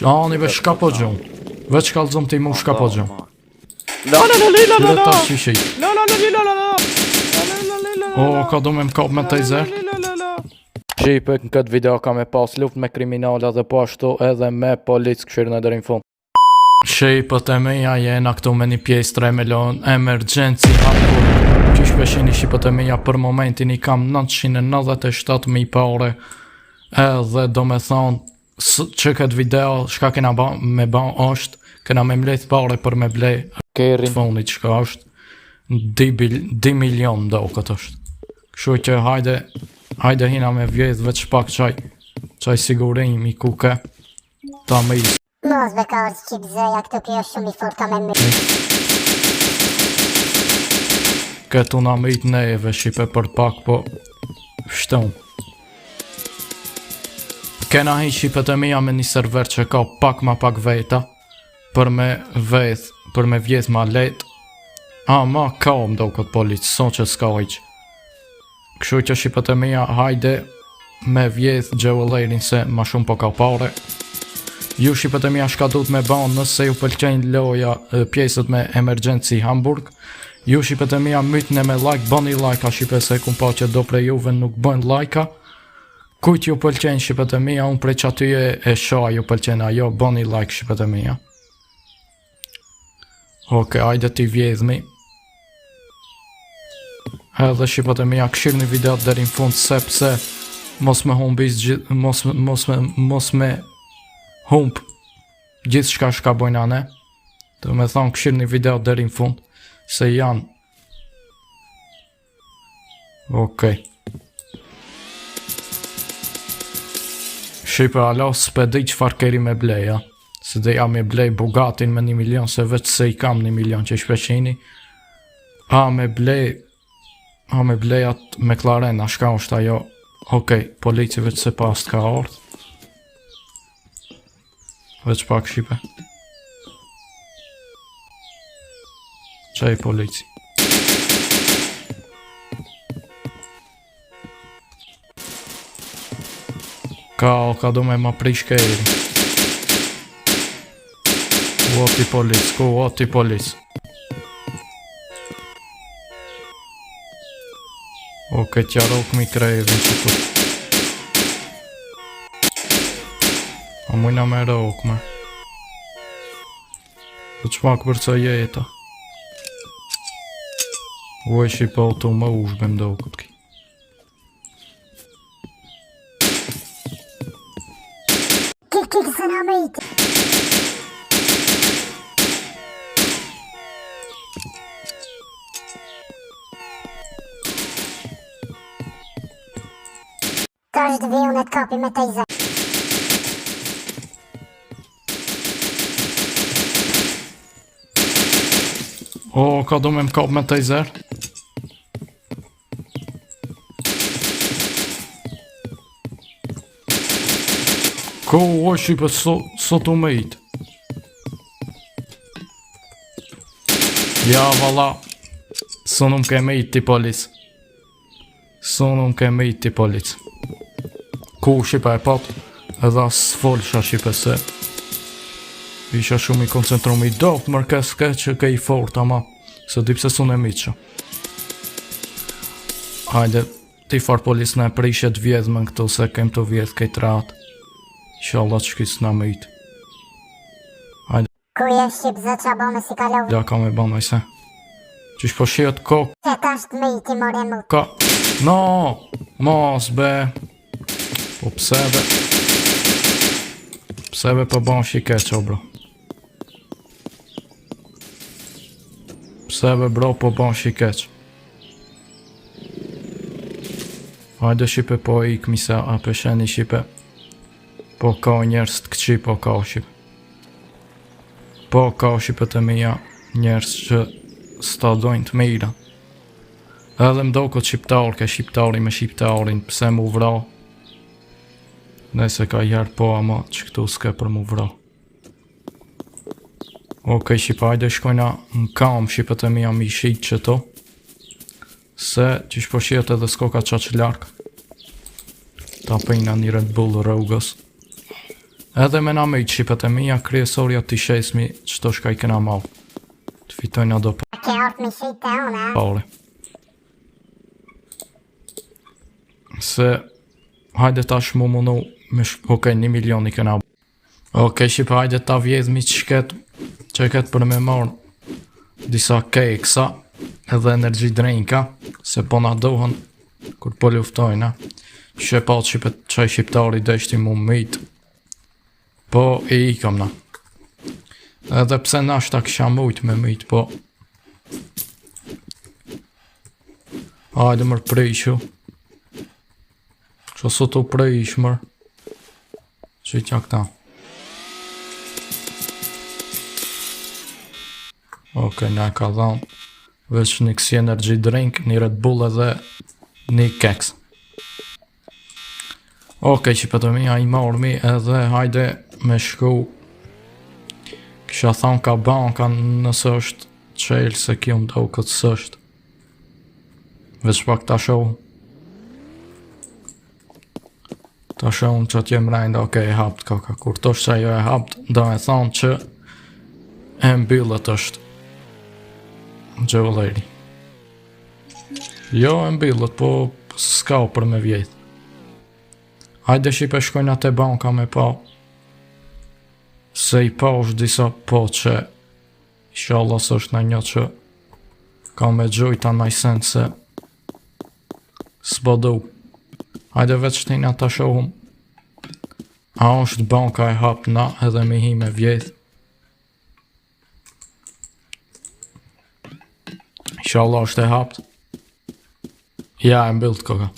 Ani veç shka po gjum. Veç kallzom ti mu shka po gjum. La la la la la la la. Tash qishej. La la la la la la. O, ka du me m'kap me taser. Shqipe, në këtë video ka me pas luft me kriminala dhe po ashtu edhe me policë këshirë në dërin fund. Shqipët e meja jena këtu me një pjesë 3 milion emergency hapur. Qish peshini shqipët e meja për momentin i kam 997.000 paure. Edhe do me thonë që këtë video shka kena me ba është kena me mlejt paure për me blej Kerin fonit qka është 2 milion do këtë është. Kështu që hajde hina me vjedh veç pak qaj sigurim i kuke ta me isë. Mos be ka orë qip zëja, këtu kjo është shumë i fort ka me më. Këtu na me itë neve Shqipe për pak po shton. Kena hi Shqipet e mija me një server që ka pak ma pak veta për me vjedh ma let. Ma ka mdo këtë policë, son që s'ka iq. Kështu që Shqipet e mija hajde me vjedh gjevëllerin se ma shumë po ka pare. Ju Shqipet e mija shka duhet me banë nëse ju pëlqenjë loja pjesët me emergency Hamburg. Ju Shqipet e mija mytne me like, bëni like a Shqipe se kum pa që do prej juve nuk bën like-a. Kujt ju pëlqenjë Shqipet e mija, unë prej që atyje e shoa ju pëlqenjë ajo, bëni like Shqipet e mija. Oke, ajde ti vjedhmi. Edhe Shqipet e mija këshirë një video deri në fund sepse mos me humbis mos me humb gjithë shka bojna ne. Do me thonë këshirë një video deri në fund se janë. Okej. Shqipe alo s'pedi qëfar keri me bleja. Se dhe ja me blej Bugatin me 1 milion se veç se i kam 1 milion që i shpeqini. Me blej atë McLaren a shka është ajo. Okej, polici veç se pas t'ka ardh. Veç pak Shqipe. Qaj polici. Ka do me ma prish kejri. O ti polic. Oke, tjarok mi krejrin që tu. A mujna me rok me. Do qmak bërca jeta. O e Shqipe auto më ushbem do këtë ki. Kik se na me iti. Ta është dhe unë e t'kapi me taser. Ka do me m'kap me taser. O Shqipe sot u me it. Ja valla. Sonum ke me it ti polic. Ku Shqipe e pat. Edhe as folsha Shqipe se isha shumë i koncentrum i dok mërkeske që ke i fort ama se dipse sun e miqa. Hajde ti far polis në e prishet vjedh me në këtu se kem të vjedh kejt rat. Inshallah që kisë na me it. Hajde. Ku je Shqip zë qa bome si ka lovë? Ja ka me banaj se. Qish po shihet kok. Se ta është me iti more mu. Ka. No. Mos be. Po pse be po ban shikeq o bro. Pse be bro po ban shikeq. Hajde Shqipe po i këmisa a pesheni Shqipe. Po ka njerës të këqi po ka Shqipe. Po ka Shqipe të mija njerës që s'ta dojnë të mira. Edhe mdo këtë shqiptar ke shqiptari me shqiptarin pse mu vra. Nese ka jherë po ama që këtu s'ke për mu vra. Okej Shqipe hajde shkojna në kam Shqipet e mija mi shqit që to. Se që shpo shqit edhe s'ko ka qa që larkë. Ta pejna një Red Bull rrugës. Edhe me na me i qipet e mija kryesorja t'i shesmi qëto shka i kena mal. Të fitojnë ado Che ort mi shite una. pare. Se hajde tash mu munu me okej, 1 milion i kena. Okej, shqipe hajde ta vjedhmi që ket për me marrë disa keksa edhe energy drinka, se po na dohen kur po luftojna. Që pa qaj shqiptari deshti mu mit, po i ikëm na. Edhe pse nashta kisha mujt me mit, po hajde mër prishu. Që sot u prish mër. Që i tja këta. Okej, na ka dhanë veç një kësi energy drink, një Red Bull edhe një keks. Okej, që pëtëmi a i marmi edhe hajde me shku. Kisha thonë ka banka nësë është qelë se kjo më do këtë sështë. Veç pak ta shohë. Ta shohë që t'jem rejnë, okej, e hapt kaka. Kur tosh që jo e hapt, do e thonë që e mbyllët është gjëvëlleri. Jo e mbyllët, po s'ka për me vjetë. Hajde shqipe shkojnë atë banka me pa. Se i pa është disa po që inshallah së është në një që ka me gjojta najsen se s'bodu. Hajde veç të një ta shohum. A është banka e hap na edhe me hi me vjetë. Inshallah është e hapt. Ja e mbyllt koka.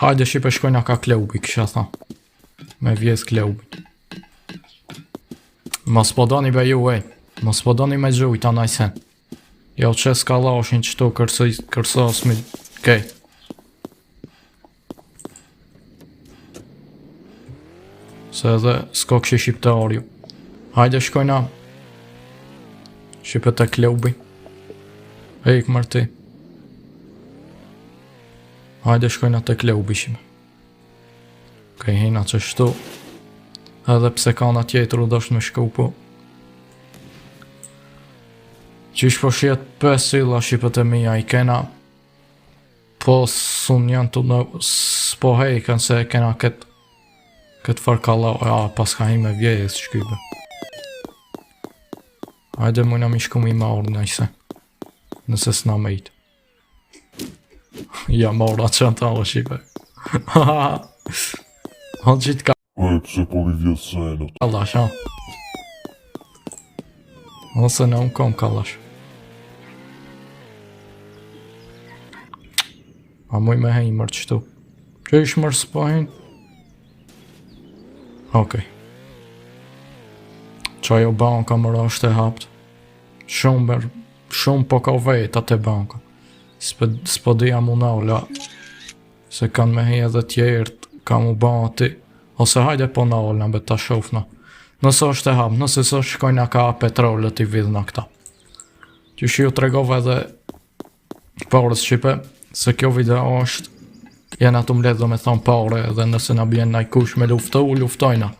Hajde shqipe shkojna ka klubi, kisha tha. Me vjes klubi. Mos po doni be ju mos po doni me gjujta najsen. Jo që s'ka lashin qëto kërsosmi kejt. Se edhe s'ko kështë shqiptarju. Hajde shkojna shqipe të klubi. Ejk mërti. Hajde shkojna të klubi shime. Kej hina që shtu. Edhe pse ka na tjetër u dosht me shku po. Qish po shjet 5 silla shqipët e mija i kena. Po sun janë të në s'po hejken se kena këtë farkalla. Ja, pas ka hi me vjejes shkybe. Hajde mujna mi shku mi marrë nëjse. Nëse s'na mejt. Ja mora që në talë shqipe. Hënë qitë ka Pse po mi vjetë senët? kallash, ha? Ose në unë kom kallash. A muj me hejnë mërë qëtu. Që ishë mërë s'pohin? Okej. Qajo banka mërë është e hapt. Shumë po ka vetë atë banka. S'po dhja mu naula. Se kanë me hej edhe tjertë, ka mu bati. Ose hajde po naula, be ta shofna. Nëse është e hap, nëse së shkojna ka petrolët i vidhna këta. Që ju të regove edhe parës Shqipe, se kjo video është jena të mledhë me thonë pare, edhe nëse na bjen naj kush me luftojna.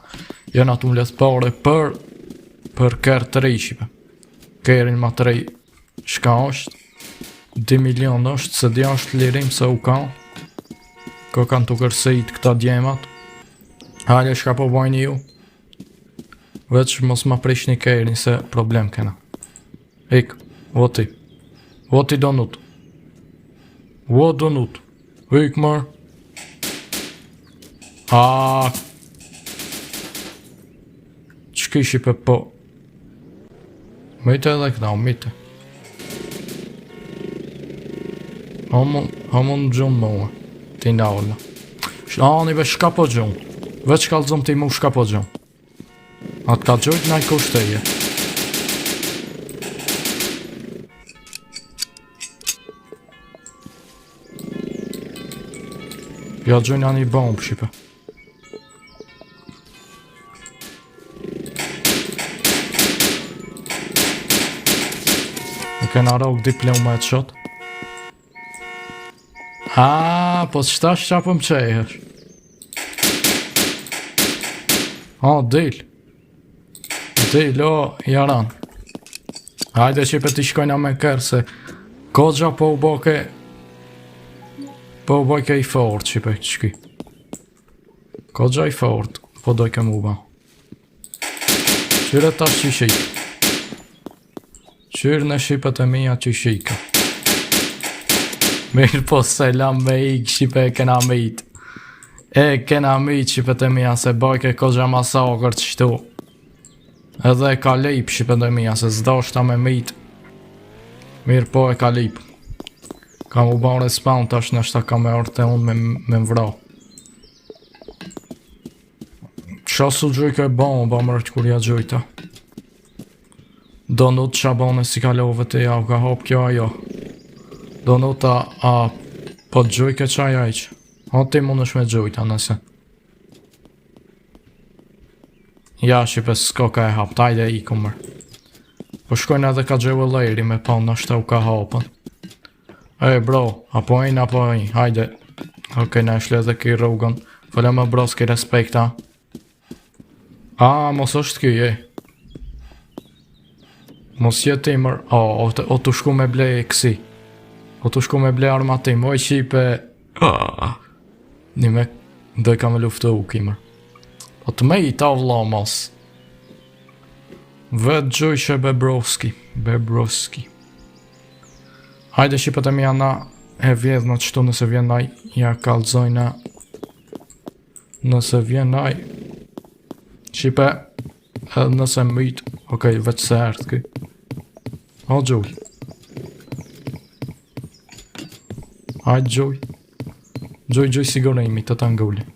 Jena të mledhë pare për kërë të rej Shqipe. Kërën ma të rej shka është, 2 milion është, se dja është lirim se u ka. Ko kanë të kërsejt këta djemat. Hajde shka po bojni ju. Veç mos ma prish një kërën se problem kena. Ik, voti. Voti donut. Vot donut. Ik mër. Qëki Shqipe po. Mite edhe këta, mite. Hamon gjumë mua. Ti nga olla. Ani be shka po gjumë. Veç ka lëzëm ti mu shka po gjumë. Atë ka gjojt nga i kushteje. Ja gjojt nga një bombë Shqipe. E kena rogë diplom me të shot. Po qëta shqapëm qejhësh. Del. Del, o, jaran. Hajde që për t'i shkojna me kërë se Kogja po u boke Po u bojke i fort që për qki Kogja i fort Po dojke mu ba Qyre tash që shik Qyre në shipët e mija që shika Mirë po selam me ik Shqipe e kena mit E kena mit shqipët e mija Se bojke Kogja masakër qështu Edhe e ka lejp shqipët e mija Se zdo shta me mit Mirë po e ka lejp Kam u ban respawn tash nështë ka me orte unë me mvra Qa su gjujke e ban ba mërët kur ja gjujta Do nut qa bane si ka love të ja ka hop kjo ajo Do nut a po gjujke qaj ajq O ti mund është me gjujta nëse Ja shqipe s'ko ka e hap tajde i kumër Po shkojnë edhe ka gjevë lejri me pa nështë u ka hapën E bro, apo ein, hajde Okej, na shle edhe ki rrugën Fole më bro s'ki respekta Mos është ki, Mos jetë imër O të shku me ble e kësi O të shku me ble armatim Oj qipe Nime Doj ka me luftu u kimër O të me i ta vla mos Vetë gjojshe Bebrovski Hajde shqipët e mija na E vjedh në qëtu nëse vjen naj Ja kalzojna Nëse vjen naj Shqipe Edhe nëse myt Okej, veç se ert këj O gjuj Hajde gjuj Gjuj sigurimi të të ngulli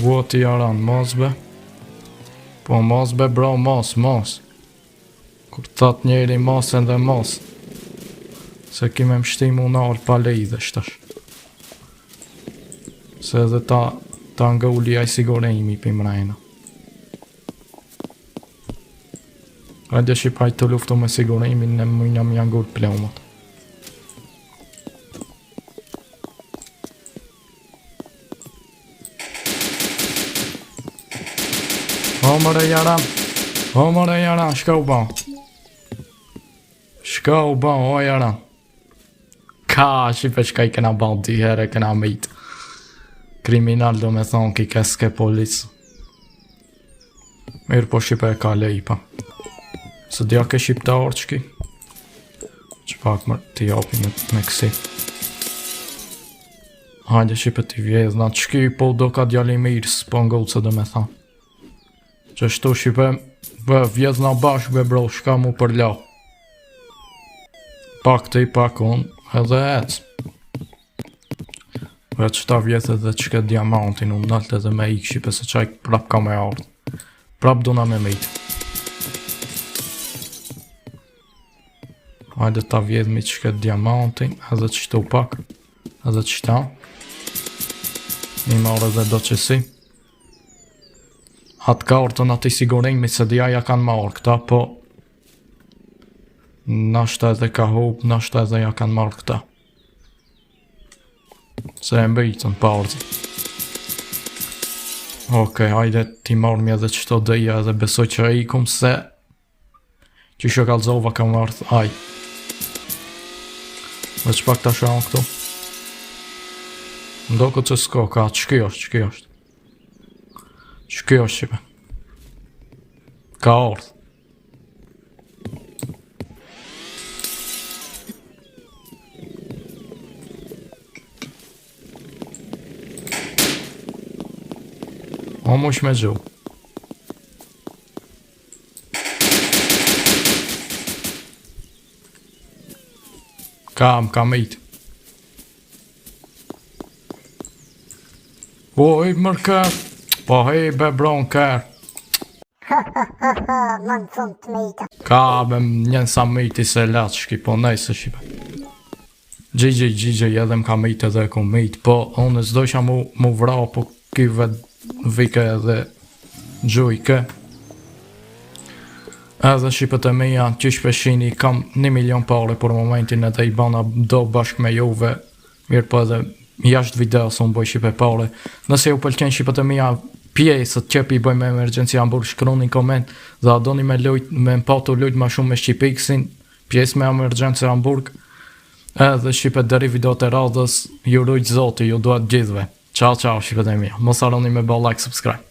Bo ti jaran, mos be Po mos be bro, mos Kur thot njeri mos e dhe mos Se kime mshtimu në orë pa lejdhe shtash Se edhe ta nga uli aj sigurimi për mrejna Hajde shqipaj të luftu me sigurimin Në mëjna më janë gurë pleumët O mëre jaran, shka u ban o jaran Ka, shqipe qka i kena ban t'i here, kena mit Kriminal do me thonë ki keske polis Mirë po shqipe e ka lejpa Se dja ke shqiptar qki Që pak mërë t'i japi me kësi Hajde shqipe t'i vjedhna qki po do ka djali mirë s'po ngullë se do me thonë Që shtu shqipe vjedhna bashkë be bro shka mu përla Pak ti pak unë edhe ec Veç ta vjedh edhe qke diamantin unë nalt edhe me ik shqipe se qaj prap ka me ardh Prap duna me mit Hajde ta vjedh mi qke diamantin edhe qëtu pak Edhe qëta Mi marrë edhe do qësi Atë ka orëtën ati sigurimi se dhja ja kanë marrë këta, po Nashta edhe ka hub, nashta edhe ja kanë marrë këta Se e mbejtën pa orëzë Okej, hajde ti marrëmi edhe qëto dheja edhe besoj që e ikum se Që shë kalzova ka marrë aj Dhe që pak ta shonë këtu Ndoko që s'ko ka, qëki është Që kjo është shqipe Ka ardh O mush me gju Kam it Oj mërkër Po hej be bron kër Man fund të me ita Ka be njën sa miti se lat shki po nejse shqipe Gjigje edhe m'ka mit edhe ku mit Po unë s'dojsha mu vra po ki vike edhe gjujke Edhe shqipët e mija qish peshini kam 1 milion pare për momentin edhe i bana do bashk me juve Mirë po edhe jashtë videos unë bëj shipe pare. Nëse ju pëlqen shipet e mia pjesët që i bëjmë me emergjenci Hamburg, shkroni në koment dhe a doni me patu lujt ma shumë me Shqipiksin, pjesë me emergjenci Hamburg, edhe shipet deri videot e radhës, ju rujt zoti, ju duat gjithve. Ciao, ciao, shipet e mia. Mos harroni me bë like, subscribe.